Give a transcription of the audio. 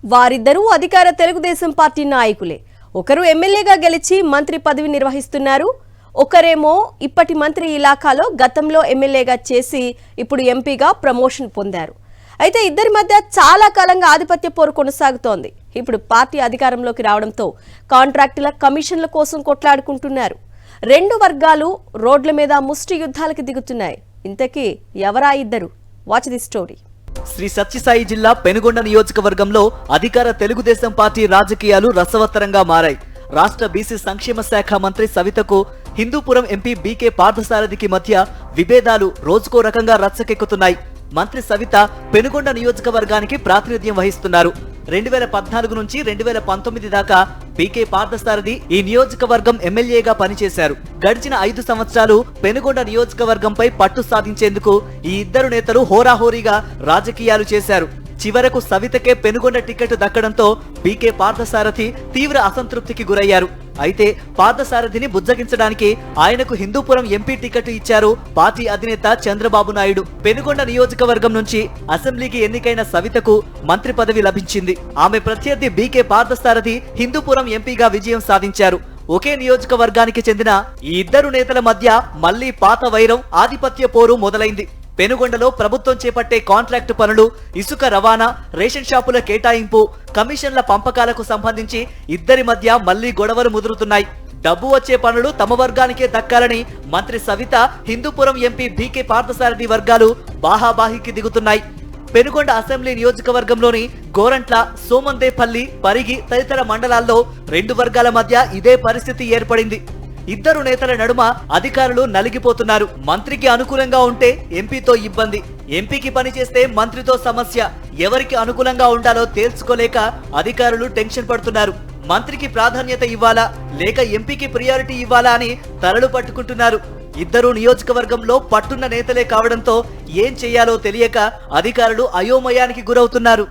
వారిద్దరూ అధికార తెలుగుదేశం పార్టీ నాయకులే. ఒకరు ఎమ్మెల్యేగా గెలిచి మంత్రి పదవి నిర్వహిస్తున్నారు. ఒకరేమో ఇప్పటి మంత్రి ఇలాకాలో గతంలో ఎమ్మెల్యేగా చేసి ఇప్పుడు ఎంపీగా ప్రమోషన్ పొందారు. అయితే ఇద్దరి మధ్య చాలా కాలంగా ఆధిపత్య పోరు కొనసాగుతోంది. ఇప్పుడు పార్టీ అధికారంలోకి రావడంతో కాంట్రాక్టుల కమిషన్ల కోసం కొట్లాడుకుంటున్నారు. రెండు వర్గాలు రోడ్ల మీద ముష్టి యుద్ధాలకు దిగుతున్నాయి. ఇంతకీ ఎవరా ఇద్దరు? Watch the story. Sri Sathya Sai జిల్లా పెనుగొండ నియోజకవర్గంలో అధికార తెలుగుదేశం పార్టీ రాజకీయాలు రసవత్తరంగా మారాయి. రాష్ట్ర బీసీ సంక్షేమ శాఖ మంత్రి సవితకు హిందూపురం ఎంపీ బీకే పార్థసారథికి మధ్య విభేదాలు రోజుకో రకంగా రచ్చకెక్కుతున్నాయి. మంత్రి సవిత పెనుగొండ నియోజకవర్గానికి ప్రాతినిధ్యం వహిస్తున్నారు. 2014 నుంచి 2019 దాకా బీకే పార్థసారథి ఈ నియోజకవర్గం ఎమ్మెల్యేగా పనిచేశారు. గడిచిన 5 సంవత్సరాలు పెనుగొండ నియోజకవర్గంపై పట్టు సాధించేందుకు ఈ ఇద్దరు నేతలు హోరాహోరీగా రాజకీయాలు చేశారు. చివరకు సవితకే పెనుగొండ టికెట్ దక్కడంతో బీకే పార్థసారథి తీవ్ర అసంతృప్తికి గురయ్యారు. అయితే పార్థసారథిని బుజ్జగించడానికి ఆయనకు హిందూపురం ఎంపీ టికెట్ ఇచ్చారు పార్టీ అధినేత చంద్రబాబు నాయుడు. పెనుగొండ నియోజకవర్గం నుంచి అసెంబ్లీకి ఎన్నికైన సవితకు మంత్రి పదవి లభించింది. ఆమె ప్రత్యర్థి బీకే పార్థసారథి హిందూపురం ఎంపీగా విజయం సాధించారు. ఒకే నియోజకవర్గానికి చెందిన ఈ ఇద్దరు నేతల మధ్య మళ్లీ పాత వైరం, ఆధిపత్య పోరు మొదలైంది. పెనుగొండలో ప్రభుత్వం చేపట్టే కాంట్రాక్టు పనులు, ఇసుక రవాణా, రేషన్ షాపుల కేటాయింపు, కమిషన్ల పంపకాలకు సంబంధించి ఇద్దరి మధ్య మళ్లీ గొడవలు ముదురుతున్నాయి. డబ్బు వచ్చే పనులు తమ వర్గానికే దక్కాలని మంత్రి సవిత, హిందూపురం ఎంపీ బీకే పార్థసారథి వర్గాలు బాహాబాహికి దిగుతున్నాయి. పెనుగొండ అసెంబ్లీ నియోజకవర్గంలోని గోరంట్ల, సోమందేపల్లి, పరిగి తదితర మండలాల్లో రెండు వర్గాల మధ్య ఇదే పరిస్థితి ఏర్పడింది. ఇద్దరు నేతల నడుమ అధికారులు నలిగిపోతున్నారు. మంత్రికి అనుకూలంగా ఉంటే ఎంపీతో ఇబ్బంది, ఎంపీకి పనిచేస్తే మంత్రితో సమస్య. ఎవరికి అనుకూలంగా ఉండాలో తేల్చుకోలేక అధికారులు టెన్షన్ పడుతున్నారు. మంత్రికి ప్రాధాన్యత ఇవ్వాలా లేక ఎంపీకి ప్రియారిటీ ఇవ్వాలా అని తలలు పట్టుకుంటున్నారు. ఇద్దరు నియోజకవర్గంలో పట్టున్న నేతలే కావడంతో ఏం చేయాలో తెలియక అధికారులు అయోమయానికి గురవుతున్నారు.